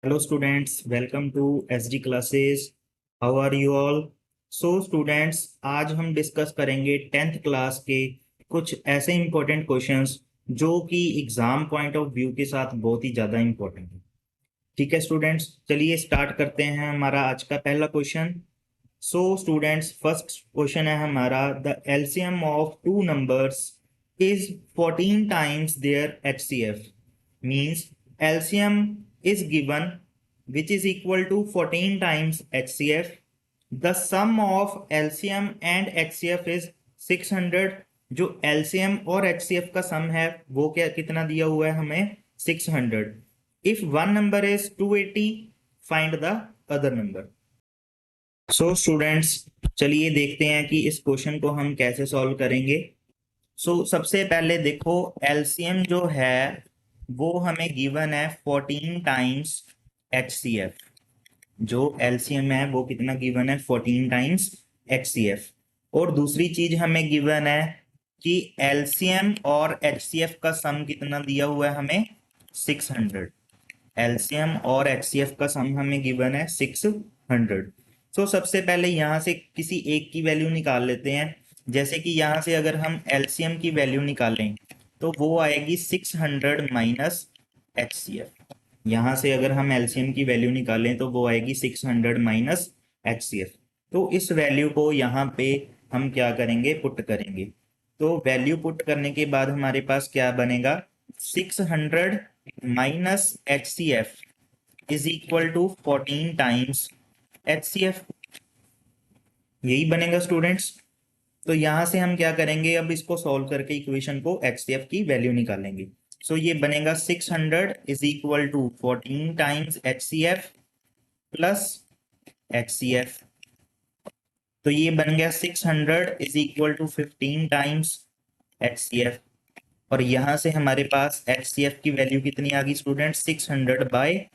Hello students, welcome to SD classes. How are you all? So students, आज हम discuss करेंगे 10th class के कुछ ऐसे इंपॉर्टेंट क्वेश्चंस जो कि एग्जाम पॉइंट ऑफ व्यू के साथ बहुत ही ज्यादा इंपॉर्टेंट है। ठीक है स्टूडेंट्स, चलिए स्टार्ट करते हैं हमारा आज का पहला question. So students, first question है हमारा, the LCM of two numbers is 14 times their HCF। Means LCM is given which is equal to 14 times HCF. The sum of LCM and HCF is 600। जो LCM और HCF का सम है वो क्या कितना दिया हुआ है हमें? 600। If one number is 280, find the other number। So students, चलिए देखते हैं कि इस क्वेश्चन को हम कैसे सॉल्व करेंगे। सबसे पहले देखो, एलसीएम जो है वो हमें गिवन है 14 टाइम्स HCF। जो एलसीएम है वो कितना गिवन है? 14 टाइम्स HCF। और दूसरी चीज हमें गिवन है कि एलसीएम और HCF का सम कितना दिया हुआ है हमें? 600। एलसीएम और HCF का सम हमें गिवन है 600। सबसे पहले यहाँ से किसी एक की वैल्यू निकाल लेते हैं। जैसे कि यहाँ से अगर हम एलसीएम की वैल्यू निकालें तो वो आएगी 600 माइनस HCF। यहाँ से अगर हम एलसीएम की वैल्यू निकालें तो वो आएगी 600 माइनस HCF। तो इस वैल्यू को यहाँ पे हम क्या करेंगे? पुट करेंगे। तो वैल्यू पुट करने के बाद हमारे पास क्या बनेगा? 600 minus HCF is equal to 14 times HCF। यही बनेगा स्टूडेंट्स। तो यहां से हम क्या करेंगे? अब इसको सॉल्व करके इक्वेशन को HCF की वैल्यू निकालेंगे। ये बनेगा 600 is equal to 14 times HCF plus HCF। तो ये बन गया 600 is equal to 15 times HCF। और यहां से हमारे पास HCF की वैल्यू कितनी आ गई student? 600 by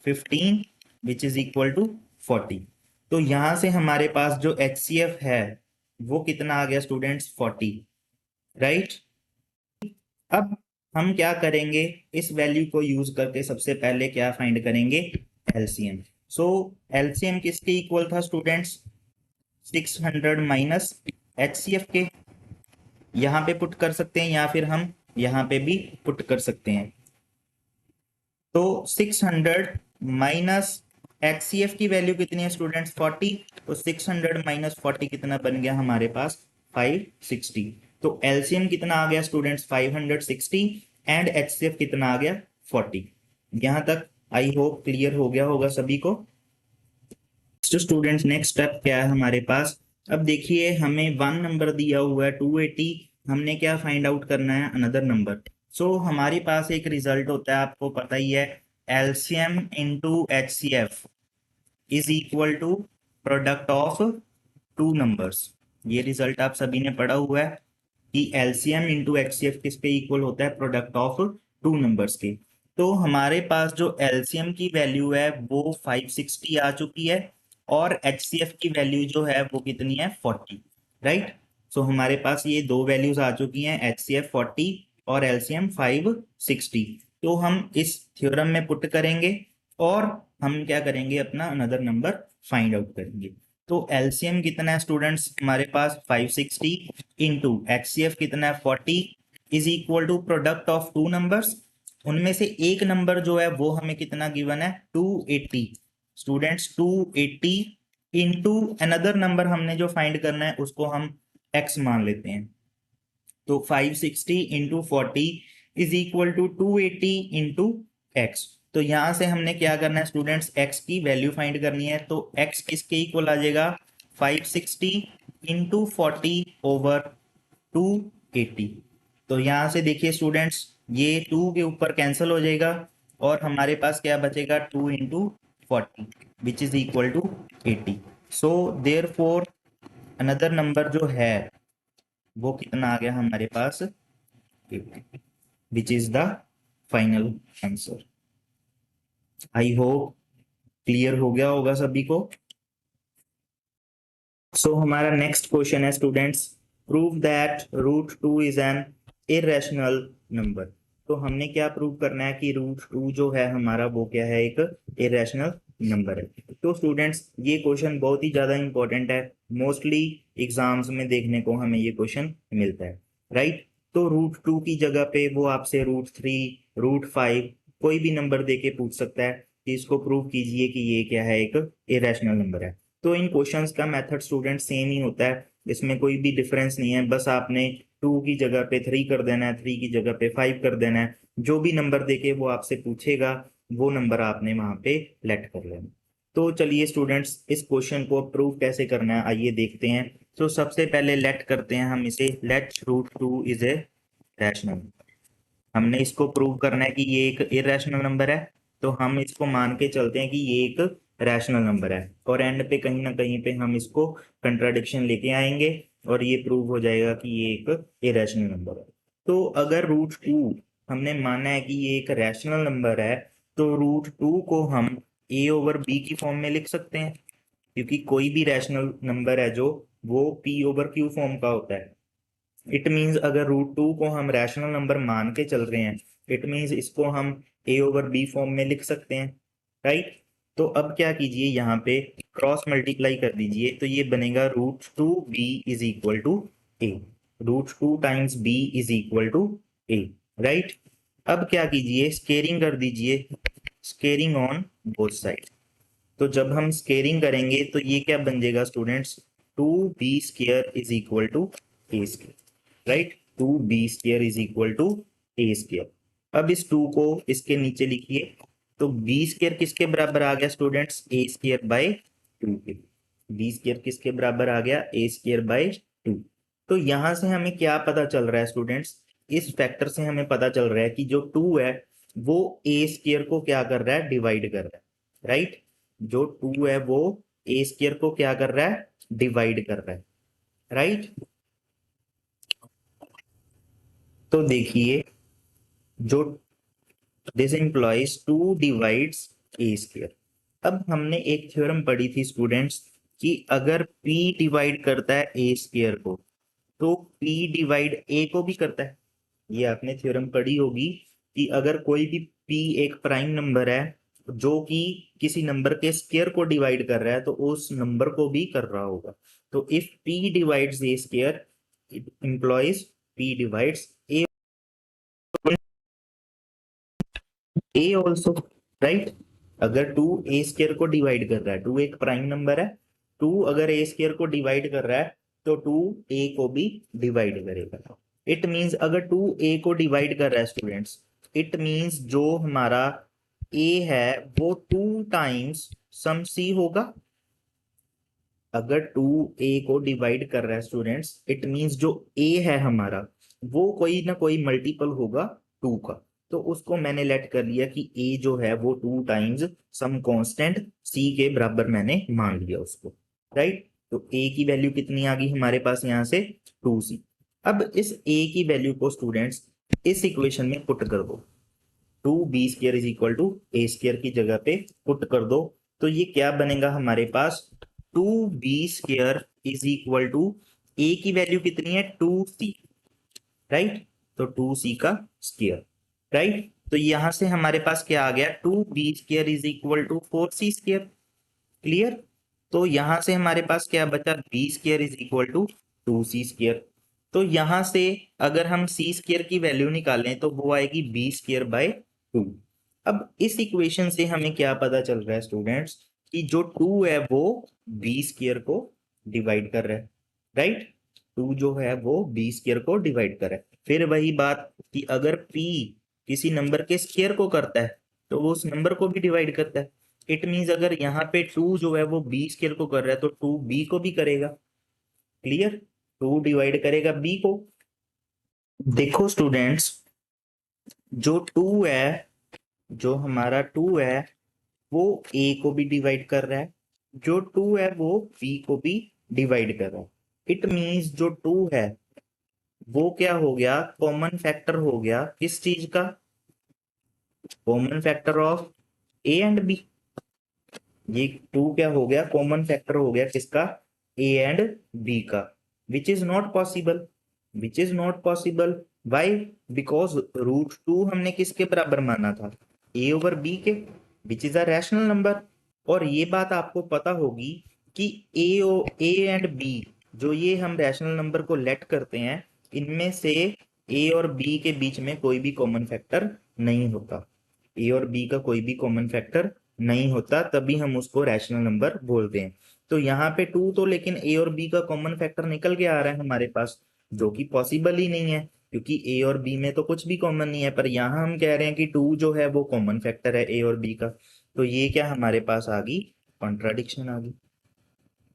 15 which is equal to 40। तो यहां से हमारे पास जो HCF है वो कितना आ गया स्टूडेंट्स? 40, राइट। अब हम क्या करेंगे? इस वैल्यू को यूज करके सबसे पहले क्या फाइंड करेंगे? LCM। LCM किसके इक्वल था स्टूडेंट्स? 600 माइनस HCF के। यहाँ पे पुट कर सकते हैं या फिर हम यहाँ पे भी पुट कर सकते हैं। तो 600 माइनस HCF की वैल्यू कितनी है स्टूडेंट्स? 40। तो 600 माइनस 40 कितना बन गया हमारे पास? 560। तो LCM कितना आ गया स्टूडेंट्स? 560 एंड HCF कितना आ गया? 40। यहां तक आई होप क्लियर हो गया होगा सभी को। स्टूडेंट्स, नेक्स्ट स्टेप क्या है हमारे पास? अब देखिए, हमें वन नंबर दिया हुआ है 280। हमने क्या फाइंड आउट करना है? Another number. हमारे पास एक रिजल्ट होता है, आपको पता ही है, LCM into HCF is equal to product of two numbers. ये रिजल्ट आप सभी ने पढ़ा हुआ है कि LCM इंटू HCF किसके इक्वल होता है? प्रोडक्ट ऑफ टू नंबर्स के। तो हमारे पास जो LCM की वैल्यू है वो 560 आ चुकी है और HCF की वैल्यू जो है वो कितनी है? 40, राइट। हमारे पास ये दो वैल्यूज आ चुकी हैं, HCF 40 और LCM 560। तो हम इस थ्योरम में पुट करेंगे और हम क्या करेंगे? अपना अनदर नंबर फाइंड आउट करेंगे। तो LCM कितना है स्टूडेंट्स हमारे पास? 560 इंटू HCF कितना है? 40 is equal to product of two numbers. उनमें से एक नंबर जो है वो हमें कितना गिवन है? 280। स्टूडेंट्स 280 इंटू अनदर नंबर हमने जो फाइंड करना है उसको हम x मान लेते हैं। तो 560 into 40 is equal to 280 into x। तो यहां से हमने क्या करना है स्टूडेंट्स? x की वैल्यू फाइंड करनी है। तो x किसके इक्वल आ जाएगा? 560 इंटू 40 ओवर 280। तो यहां से देखिए स्टूडेंट्स, ये 2 के ऊपर कैंसिल हो जाएगा और हमारे पास क्या बचेगा? 2 into 40 which is equal to 80। Therefore another number जो है वो कितना आ गया हमारे पास? 80, which is the final answer. I hope clear हो गया होगा सभी को। हमारा नेक्स्ट क्वेश्चन है students, prove that root 2 is an irrational number. तो हमने क्या प्रूव करना है कि रूट टू जो है हमारा वो क्या है, एक इरेशनल नंबर है। तो स्टूडेंट्स ये क्वेश्चन बहुत ही ज्यादा इंपॉर्टेंट है, मोस्टली एग्जाम्स में देखने को हमें ये क्वेश्चन मिलता है, राइट। तो रूट टू की जगह पे वो आपसे रूट थ्री, रूट फाइव कोई भी नंबर दे के पूछ सकता है कि इसको प्रूव कीजिए कि ये क्या है, एक इरेशनल नंबर है। तो इन क्वेश्चंस का मेथड स्टूडेंट सेम ही होता है, इसमें कोई भी डिफरेंस नहीं है, बस आपने टू की जगह पे थ्री कर देना है, थ्री की जगह पे फाइव कर देना है, जो भी नंबर देके वो आपसे पूछेगा वो नंबर आपने वहां पे लेट कर लेना। तो चलिए स्टूडेंट्स, इस क्वेश्चन को प्रूव कैसे करना है आइए देखते हैं। तो सबसे पहले लेट करते हैं हम इसे, let root two is a rational. हमने इसको प्रूव करना है कि ये एक इरेशनल नंबर है, तो हम इसको मान के चलते हैं कि ये एक रैशनल नंबर है, और एंड पे कहीं ना कहीं पे हम इसको कंट्राडिक्शन लेके आएंगे और ये प्रूव हो जाएगा कि ये एक इरेशनल नंबर है। तो अगर रूट टू हमने माना है कि ये एक रैशनल नंबर है, तो रूट टू को हम ए ओवर बी की फॉर्म में लिख सकते हैं, क्योंकि कोई भी रैशनल नंबर है जो वो पी ओवर क्यू फॉर्म का होता है। इट मीन्स अगर रूट टू को हम रैशनल नंबर मान के चल रहे हैं, इट मीन्स इसको हम ए ओवर बी फॉर्म में लिख सकते हैं, राइट। तो अब क्या कीजिए, यहाँ पे क्रॉस मल्टीप्लाई कर दीजिए, तो ये बनेगा root two b is equal to a, root two times b is equal to a, right. अब क्या कीजिए, स्केयरिंग कर दीजिए, स्केयरिंग ऑन बोथ साइड। तो जब हम स्केयरिंग करेंगे तो ये क्या बन जाएगा students, two b square is equal to a square, right. Two b square is equal to a square. अब इस टू को इसके नीचे लिखिए, तो बी स्केयर किसके बराबर आ गया students, A square by two के। बी स्केयर किसके बराबर आ गया, ए स्केयर बाय टू। तो यहां से हमें क्या पता चल रहा है स्टूडेंट्स, इस फैक्टर से हमें पता चल रहा है कि जो टू है वो ए स्केयर को क्या कर रहा है, डिवाइड कर रहा है, राइट। जो टू है वो ए स्केयर को क्या कर रहा है, डिवाइड कर रहा है, राइट। तो देखिए, जो this employees to divides A square. अब हमने एक थ्योरम पढ़ी थी स्टूडेंट्स कि अगर p डिवाइड करता है ए स्क्वायर को, तो p डिवाइड a को भी करता है। ये आपने थ्योरम पढ़ी होगी कि अगर कोई भी p एक प्राइम नंबर है जो कि किसी नंबर के स्क्वायर को डिवाइड कर रहा है, तो उस नंबर को भी कर रहा होगा। तो if p divides a square, it employees p divides A also, right. अगर टू ए स्क्वायर को डिवाइड कर रहा है, टू एक प्राइम नंबर है, टू अगर ए स्क्वायर को डिवाइड कर रहा है तो टू ए को भी डिवाइड करेगा। इट मींस अगर टू ए को डिवाइड कर रहा है स्टूडेंट्स, इट मींस जो हमारा ए है वो टू टाइम्स सम सी होगा। अगर टू ए को डिवाइड कर रहा है स्टूडेंट्स, इट मींस जो ए है हमारा वो कोई ना कोई मल्टीपल होगा टू का। तो उसको मैंने लेट कर लिया कि ए जो है वो टू टाइम्स सम कांस्टेंट सी के बराबर मैंने मान लिया उसको, राइट। तो ए की वैल्यू कितनी आ गई हमारे पास यहाँ से, टू सी। अब इस ए की वैल्यू को स्टूडेंट्स इस इक्वेशन में पुट कर दो, two b square is equal to a square की जगह पे पुट कर दो। तो ये क्या बनेगा हमारे पास, two b square is equal to a की वैल्यू कितनी है, टू सी, राइट। तो टू सी का स्क्वायर, राइट। तो यहां से हमारे पास क्या आ गया, two b square is equal to four c square, clear. तो यहां से हमारे पास क्या बचा, b square is equal to two c square. तो यहां से अगर हम सी स्क्वायर की वैल्यू निकालें तो वो आएगी बी स्क्वायर बाय टू। अब इस इक्वेशन से हमें क्या पता चल रहा है स्टूडेंट्स, कि जो टू है वो बी स्क्वायर को डिवाइड कर रहा है, राइट। टू जो है वो बी स्क्वायर को डिवाइड कर रहा है। फिर वही बात कि अगर p किसी नंबर के स्क्वायर को करता है तो वो उस नंबर को भी डिवाइड करता है। इट मींस अगर यहाँ पे टू जो है वो बी स्क्वायर को कर रहा है तो टू बी को भी करेगा, क्लियर। टू डिवाइड करेगा बी को। देखो स्टूडेंट्स, जो टू है, जो हमारा टू है वो ए को भी डिवाइड कर रहा है, जो टू है वो बी को भी डिवाइड कर रहा है। इट मींस जो टू है वो क्या हो गया, कॉमन फैक्टर हो गया किस चीज का, common factor of a and b. ये टू क्या हो गया, कॉमन फैक्टर हो गया किसका, ए एंड बी का, which is not possible, which is not possible. Why? Because √2 हमने किसके बराबर माना था? a/b के, which is a rational number. और ये बात आपको पता होगी कि ए एंड बी, जो ये हम रैशनल नंबर को लेट करते हैं, इनमें से ए और बी के बीच में कोई भी कॉमन फैक्टर नहीं होता। ए और बी का कोई भी कॉमन फैक्टर नहीं होता, तभी हम उसको रैशनल नंबर बोलते हैं। तो यहाँ पे 2 तो लेकिन ए और बी का कॉमन फैक्टर निकल के आ रहा है हमारे पास, जो कि पॉसिबल ही नहीं है, क्योंकि ए और बी में तो कुछ भी कॉमन नहीं है। पर यहाँ हम कह रहे हैं कि 2 जो है वो कॉमन फैक्टर है ए और बी का। तो ये क्या हमारे पास आ गई? कॉन्ट्राडिक्शन आ गई।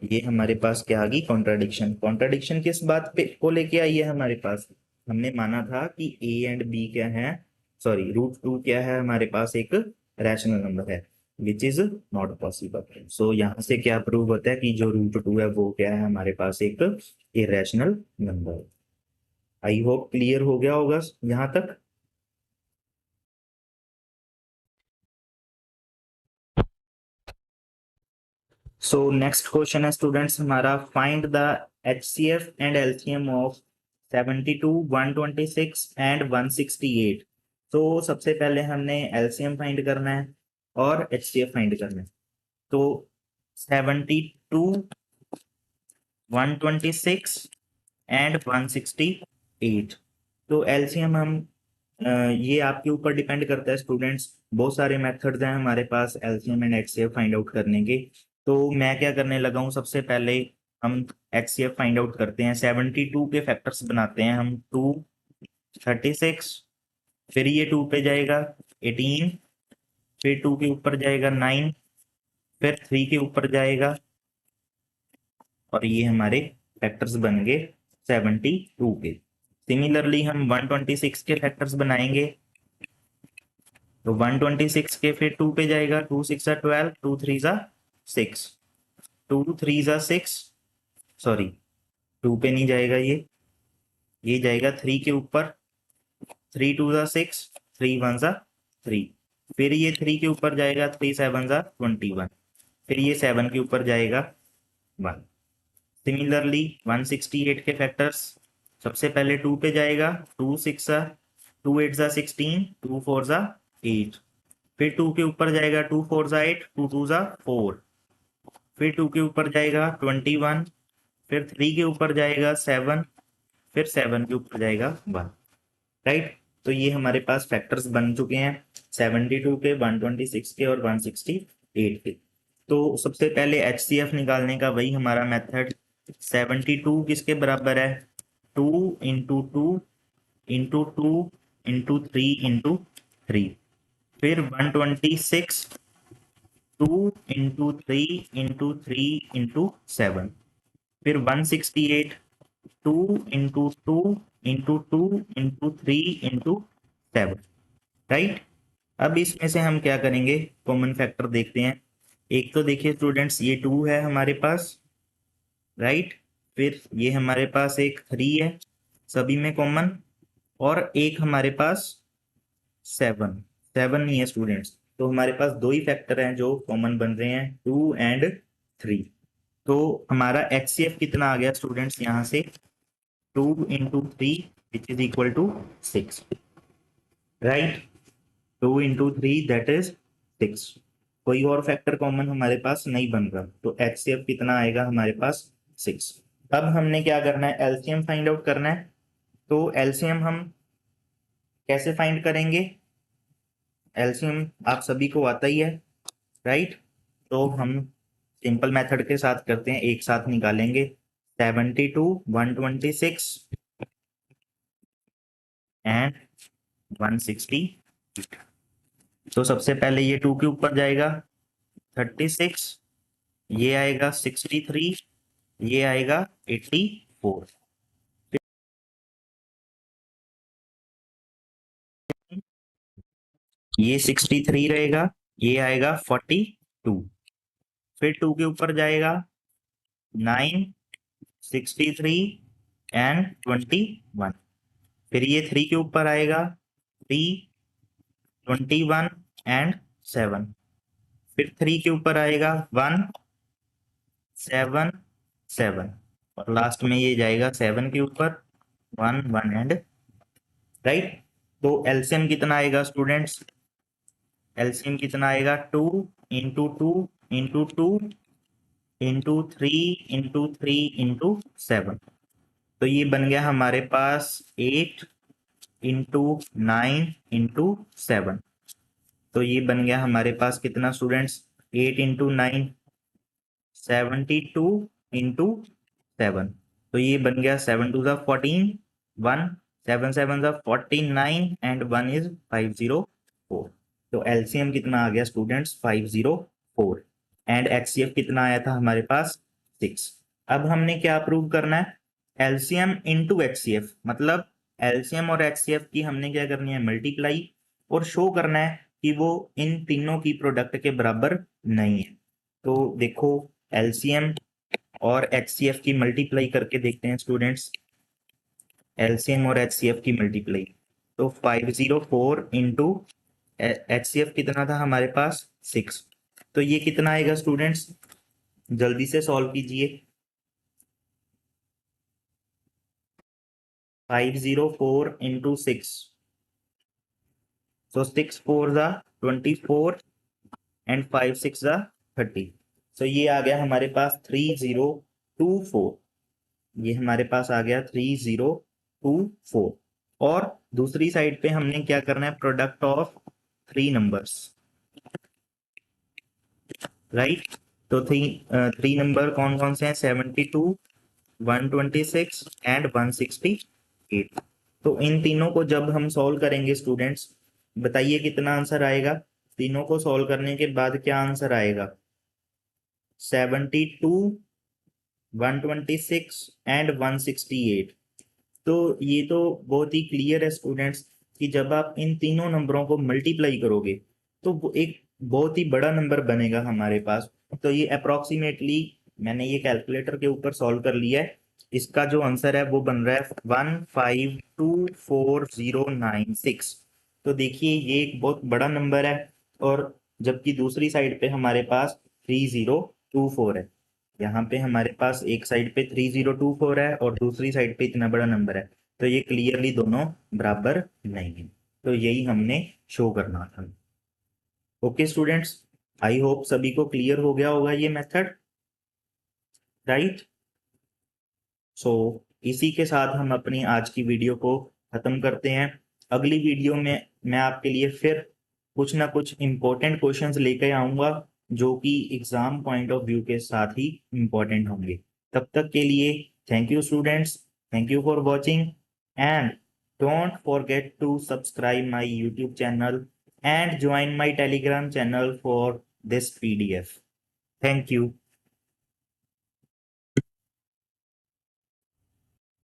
ये हमारे पास क्या आ गई? कॉन्ट्राडिक्शन। कॉन्ट्राडिक्शन किस बात पे को लेके आई है हमारे पास? हमने माना था कि ए एंड बी क्या है, सॉरी √2 क्या है हमारे पास? एक रैशनल नंबर है, विच इज नॉट पॉसिबल। सो यहाँ से क्या प्रूव होता है कि जो √2 है वो क्या है हमारे पास? एक इरेशनल नंबर। आई होप क्लियर हो गया होगा यहाँ तक। सो नेक्स्ट क्वेश्चन है स्टूडेंट्स हमारा, find the HCF and LCM of 72, 126 and 168। तो सबसे पहले हमने LCM फाइंड करना है और HCF फाइंड करना है। तो 72, 126 एंड 168, तो LCM हम ये आपके ऊपर डिपेंड करता है स्टूडेंट्स। बहुत सारे मेथड्स हैं हमारे पास LCM and HCF find out करने के। तो मैं क्या करने लगा हूँ, सबसे पहले हम HCF फाइंड आउट करते हैं। 72 के फैक्टर्स बनाते हैं हम, 2, 36, फिर ये 2 पे जाएगा 18, फिर 2 के ऊपर जाएगा 9, फिर 3 के ऊपर जाएगा, और ये हमारे फैक्टर्स बन गए 72 के। सिमिलरली हम 126 के फैक्टर्स बनाएंगे। तो 126 के फिर 2 पे जाएगा, 2 6 12, 2 3 6, 2 3 6, सॉरी 2 पे नहीं जाएगा, ये जाएगा 3 के ऊपर, 3 2 6, 3 1 3, फिर ये 3 के ऊपर जाएगा, 3 7 21, फिर ये 7 के ऊपर जाएगा 1। सिमिलरली 168 के फैक्टर्स, सबसे पहले 2 पे जाएगा, 2 6 2 8 16, 2 4 8, फिर 2 के ऊपर जाएगा, 2 4 8, 2 2 4, फिर 2 के ऊपर जाएगा 21, फिर 3 के ऊपर जाएगा 7, फिर 7 के ऊपर जाएगा 1। राइट? तो ये हमारे पास फैक्टर्स बन चुके हैं 72 के, 126 के और 168 के। तो सबसे पहले HCF निकालने का वही हमारा मेथड, 72 किसके बराबर है? 2 इंटू 2 इंटू 2 इंटू 3 इंटू 3, फिर 126 2 इंटू 3 इंटू 3 इंटू 7, फिर 168 2 into 2 into 2 into 3 into 7। Right? अब इसमें से हम क्या करेंगे, कॉमन फैक्टर देखते हैं। एक तो देखिए स्टूडेंट्स, ये 2 है हमारे पास, राइट? फिर ये हमारे पास एक 3 है सभी में कॉमन, और एक हमारे पास 7 नहीं है स्टूडेंट्स। तो हमारे पास 2 ही फैक्टर हैं जो कॉमन बन रहे हैं, 2 एंड 3। तो हमारा HCF कितना आ गया स्टूडेंट्स यहाँ से? 2 into 3 which is equal to 6। Right? 2 into 3 that is 6। कोई और फैक्टर कॉमन हमारे पास नहीं बन रहा, तो HCF कितना आएगा हमारे पास? 6। अब हमने क्या करना है? LCM फाइंड आउट करना है। तो LCM हम कैसे फाइंड करेंगे? LCM आप सभी को आता ही है, राइट? तो हम सिंपल मेथड के साथ करते हैं, एक साथ निकालेंगे। 72, 126 एंड 160। तो सबसे पहले ये 2 के ऊपर जाएगा 36, ये आएगा 63, ये आएगा 84, ये 63 रहेगा, ये आएगा 42, फिर 2 के ऊपर जाएगा 9, 63 एंड 21, फिर ये 3 के ऊपर आएगा 3, 21 एंड 7, फिर 3 के ऊपर आएगा 1, 7, 7, और लास्ट में ये जाएगा 7 के ऊपर 1, 1 एंड राइट। तो एलसीएम कितना आएगा स्टूडेंट्स, एलसीएम कितना आएगा 2 into 2 into 2 into 3 into 3 into 7। तो ये बन गया हमारे पास 8 इंटू 9 इंटू 7। तो ये बन गया हमारे पास कितना स्टूडेंट्स, 8 इंटू 9 72 इंटू 7। तो ये बन गया 7 टू ज़ा 14, 1 7 7 ज़ा 49 एंड 1 इज 504। तो एलसीएम कितना आ गया स्टूडेंट्स 504 एंड एचसीएफ कितना आया था हमारे पास 6। अब हमने क्या प्रूव करना है, एलसीएम इंटू एचसीएफ, मतलब एलसीएम और एचसीएफ की हमने क्या करनी है मल्टीप्लाई, और शो करना है कि वो इन तीनों की प्रोडक्ट के बराबर नहीं है। तो देखो एलसीएम और एचसीएफ की मल्टीप्लाई करके देखते हैं स्टूडेंट्स, एलसीएम और एचसीएफ की मल्टीप्लाई। तो 504 इंटू एचसीएफ कितना था हमारे पास 6। तो ये कितना आएगा स्टूडेंट्स, जल्दी से सॉल्व कीजिए। 504 इंटू 6, so 6 4 ज़ा 24 एंड 5 6 ज़ा 30। सो ये आ गया हमारे पास 3024, ये हमारे पास आ गया 3024। और दूसरी साइड पे हमने क्या करना है, प्रोडक्ट ऑफ 3 नंबर्स, राइट। तो 3 नंबर कौन कौन से हैं, 72 126 एंड 168। तो इन तीनों को जब हम सॉल्व करेंगे स्टूडेंट्स, बताइए कितना आंसर आएगा, तीनों को सॉल्व करने के बाद क्या आंसर आएगा, 72 126 एंड 168। तो ये तो बहुत ही क्लियर है स्टूडेंट्स कि जब आप इन तीनों नंबरों को मल्टीप्लाई करोगे तो वो एक बहुत ही बड़ा नंबर बनेगा हमारे पास। तो ये अप्रोक्सीमेटली मैंने ये कैलकुलेटर के ऊपर सॉल्व कर लिया है, इसका जो आंसर है वो बन रहा है 1524,096। तो देखिए ये एक बहुत बड़ा नंबर है, और जबकि दूसरी साइड पे हमारे पास 3024 है, यहाँ पे हमारे पास एक साइड पे 3024 है और दूसरी साइड पे इतना बड़ा नंबर है, तो ये क्लियरली दोनों बराबर नहीं है। तो यही हमने शो करना था। ओके स्टूडेंट्स, आई होप सभी को क्लियर हो गया होगा ये मेथड, राइट। सो इसी के साथ हम अपनी आज की वीडियो को खत्म करते हैं। अगली वीडियो में मैं आपके लिए फिर कुछ ना कुछ इम्पोर्टेंट क्वेश्चंस लेकर आऊंगा जो कि एग्जाम पॉइंट ऑफ व्यू के साथ ही इम्पोर्टेंट होंगे। तब तक के लिए thank you students, thank you for watching and don't forget to subscribe my YouTube channel and join my Telegram channel for this PDF. Thank you.